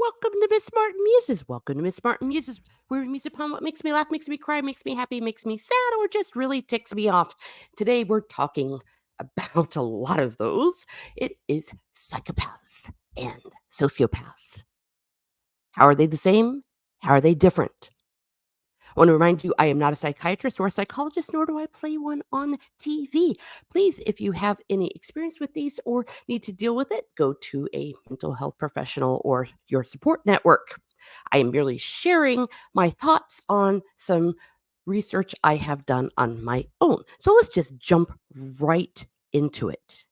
Welcome to Miss Martin Muses. Welcome to Miss Martin Muses, where we muse upon what makes me laugh, makes me cry, makes me happy, makes me sad, or just really ticks me off. Today we're talking about a lot of those. It is psychopaths and sociopaths. How are they the same? How are they different? I want to remind you, I am not a psychiatrist or a psychologist, nor do I play one on TV. Please, if you have any experience with these or need to deal with it, go to a mental health professional or your support network. I am merely sharing my thoughts on some research I have done on my own. So let's just jump right into it.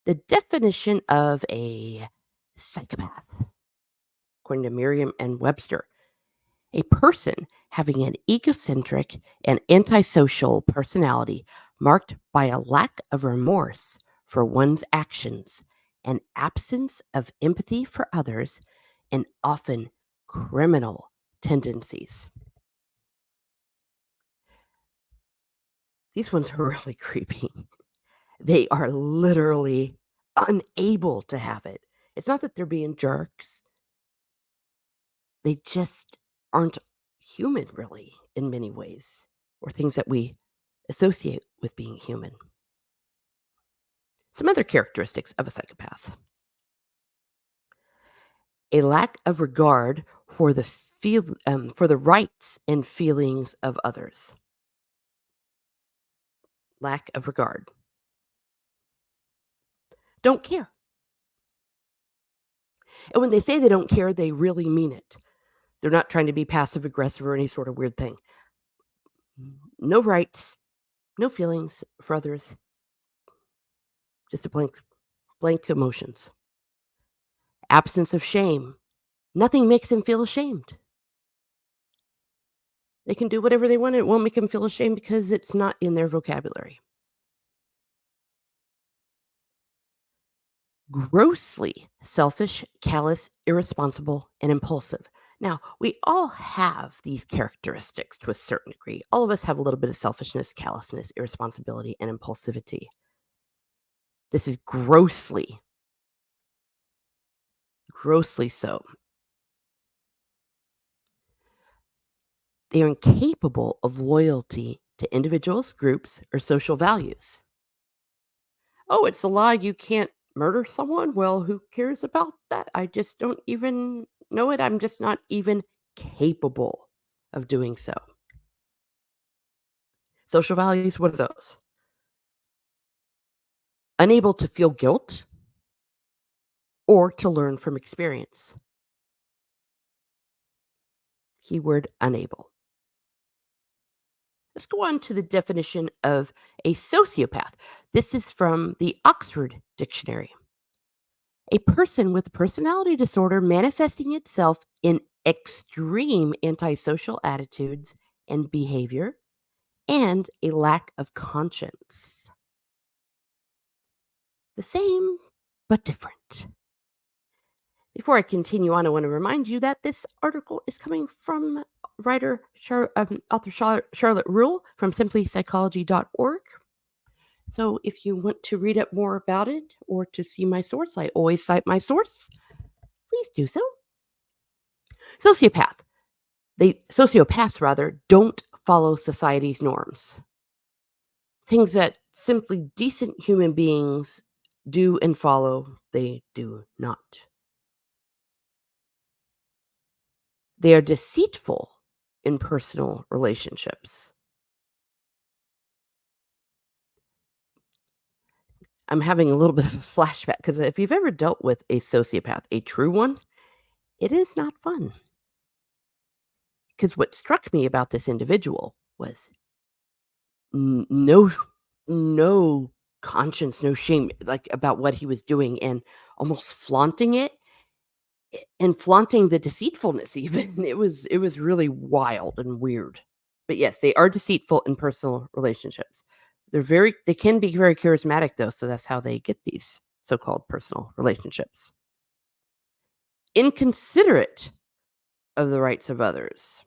The definition of a psychopath, according to Merriam and Webster, a person having an egocentric and antisocial personality marked by a lack of remorse for one's actions, an absence of empathy for others, and often criminal tendencies. These ones are really creepy. They are literally unable to have it. It's not that they're being jerks, they just aren't human, really, in many ways, or things that we associate with being human. Some other characteristics of a psychopath: a lack of regard for for the rights and feelings of others. Lack of regard. Don't care. And when they say they don't care, they really mean it. They're not trying to be passive aggressive or any sort of weird thing. No rights, no feelings for others, just a blank emotions. Absence of shame. Nothing makes them feel ashamed. They can do whatever they want, and it won't make them feel ashamed because it's not in their vocabulary. Grossly selfish, callous, irresponsible, and impulsive. Now, we all have these characteristics to a certain degree. All of us have a little bit of selfishness, callousness, irresponsibility, and impulsivity. This is grossly so. They are incapable of loyalty to individuals, groups, or social values. Oh, it's a lie you can't murder someone? Well, who cares about that? I just don't even know it. I'm just not even capable of doing so. Social values, what are those? Unable to feel guilt or to learn from experience. Keyword unable. Let's go on to the definition of a sociopath. This is from the Oxford Dictionary. A person with personality disorder manifesting itself in extreme antisocial attitudes and behavior and a lack of conscience. The same, but different. Before I continue on, I want to remind you that this article is coming from author Charlotte Rule from simplypsychology.org. So if you want to read up more about it or to see my source, I always cite my source. Please do so. Sociopaths rather, don't follow society's norms. Things that simply decent human beings do and follow, they do not. They are deceitful in personal relationships. I'm having a little bit of a flashback because if you've ever dealt with a sociopath, a true one, it is not fun. Because what struck me about this individual was no no conscience, no shame, like, about what he was doing and almost flaunting it, and flaunting the deceitfulness even. It was really wild and weird. But yes, they are deceitful in personal relationships. They can be very charismatic though, so that's how they get these so-called personal relationships. Inconsiderate of the rights of others.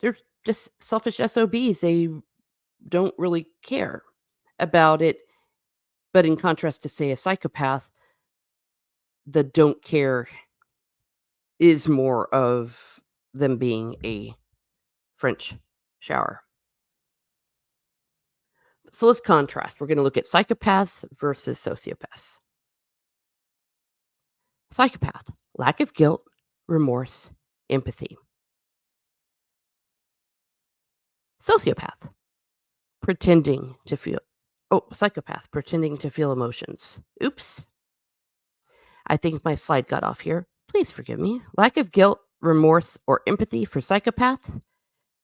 They're just selfish SOBs. They don't really care about it. But in contrast to, say, a psychopath, The don't care is more of them being a French shower. So let's contrast. We're going to look at psychopaths versus sociopaths. Psychopath, lack of guilt, remorse, empathy. Sociopath, pretending to feel. Oh, psychopath, pretending to feel emotions. Oops. I think my slide got off here. Please forgive me. Lack of guilt, remorse, or empathy for psychopath.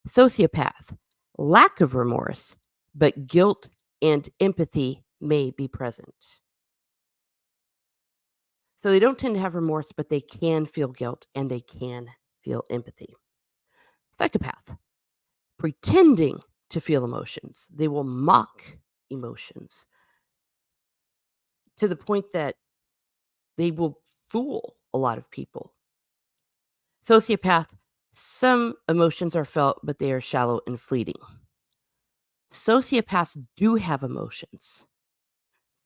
Sociopath, lack of remorse, but guilt and empathy may be present. So they don't tend to have remorse, but they can feel guilt and they can feel empathy. Psychopath, pretending to feel emotions. They will mock emotions to the point that they will fool a lot of people. Sociopath, some emotions are felt, but they are shallow and fleeting. Sociopaths do have emotions.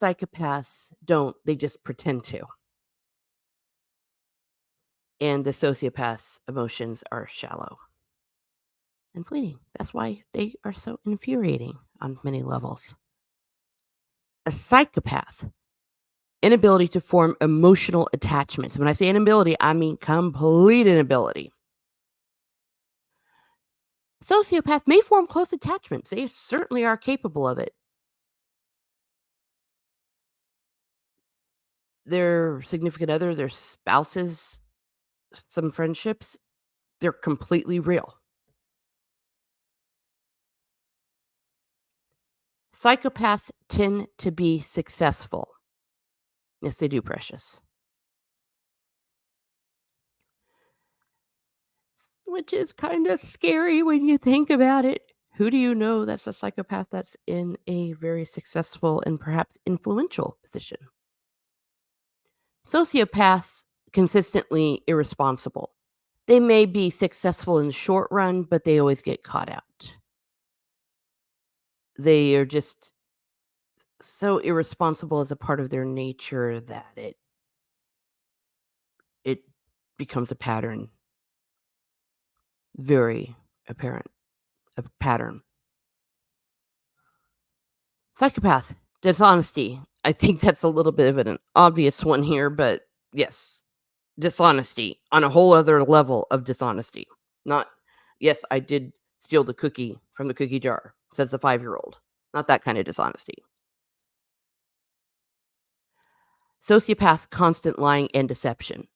Psychopaths don't, they just pretend to. And the sociopath's emotions are shallow and fleeting. That's why they are so infuriating on many levels. A psychopath, inability to form emotional attachments. When I say inability, I mean complete inability. Sociopath may form close attachments. They certainly are capable of it. Their significant other, their spouses, some friendships, they're completely real. Psychopaths tend to be successful. Yes, they do, precious. Which is kind of scary when you think about it. Who do you know that's a psychopath that's in a very successful and perhaps influential position? Sociopaths consistently irresponsible. They may be successful in the short run, but they always get caught out. They are just so irresponsible as a part of their nature that it becomes a pattern, very apparent, a pattern. Psychopath, dishonesty. I think that's a little bit of an obvious one here, but yes, dishonesty on a whole other level of dishonesty. Not, yes, I did steal the cookie from the cookie jar, says the 5-year-old. Not that kind of dishonesty. Sociopaths, constant lying and deception.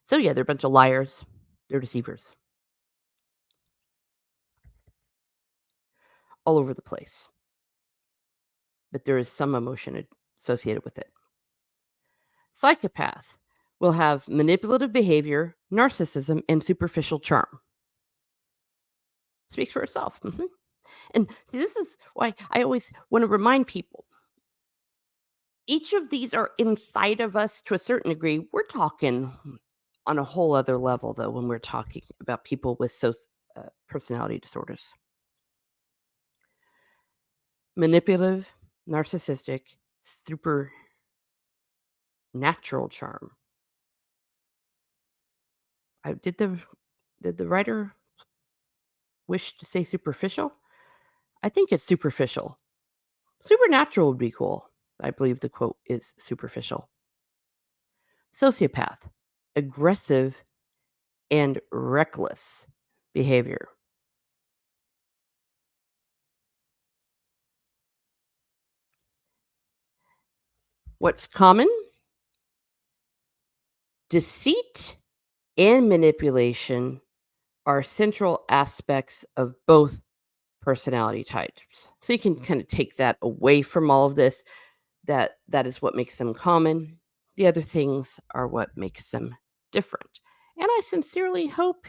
So, yeah, they're a bunch of liars. They're deceivers all over the place, but there is some emotion associated with it. Psychopath will have manipulative behavior, narcissism, and superficial charm. Speaks for itself. And this is why I always want to remind people each of these are inside of us to a certain degree. We're talking on a whole other level, though, when we're talking about people with personality disorders. Manipulative, narcissistic, supernatural charm. Did the writer wish to say superficial? I think it's superficial. Supernatural would be cool. I believe the quote is superficial. Sociopath, aggressive and reckless behavior. What's common? Deceit and manipulation are central aspects of both personality types. So you can kind of take that away from all of this. That is what makes them common. The other things are what makes them different. And I sincerely hope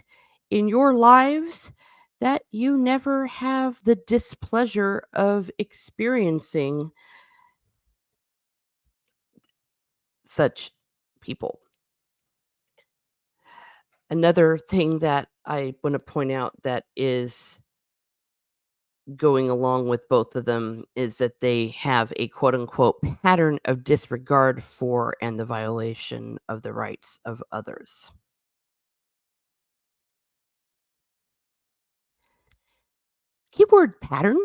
in your lives that you never have the displeasure of experiencing such people. Another thing that I want to point out that is going along with both of them is that they have a quote unquote pattern of disregard for and the violation of the rights of others. Keyword pattern.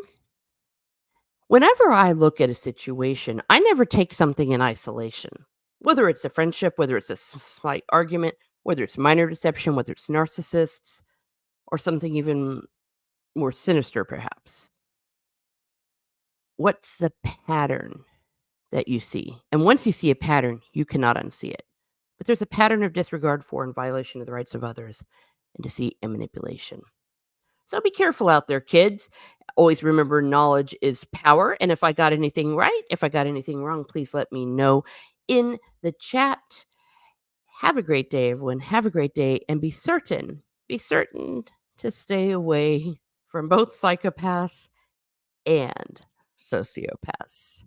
Whenever I look at a situation, I never take something in isolation. Whether it's a friendship, whether it's a slight argument, whether it's minor deception, whether it's narcissists, or something even more sinister, perhaps. What's the pattern that you see? And once you see a pattern, you cannot unsee it. But there's a pattern of disregard for and violation of the rights of others, and deceit and manipulation. So be careful out there, kids. Always remember knowledge is power. And if I got anything right, if I got anything wrong, please let me know in the chat. Have a great day, everyone. Have a great day. And be certain to stay away from both psychopaths and sociopaths.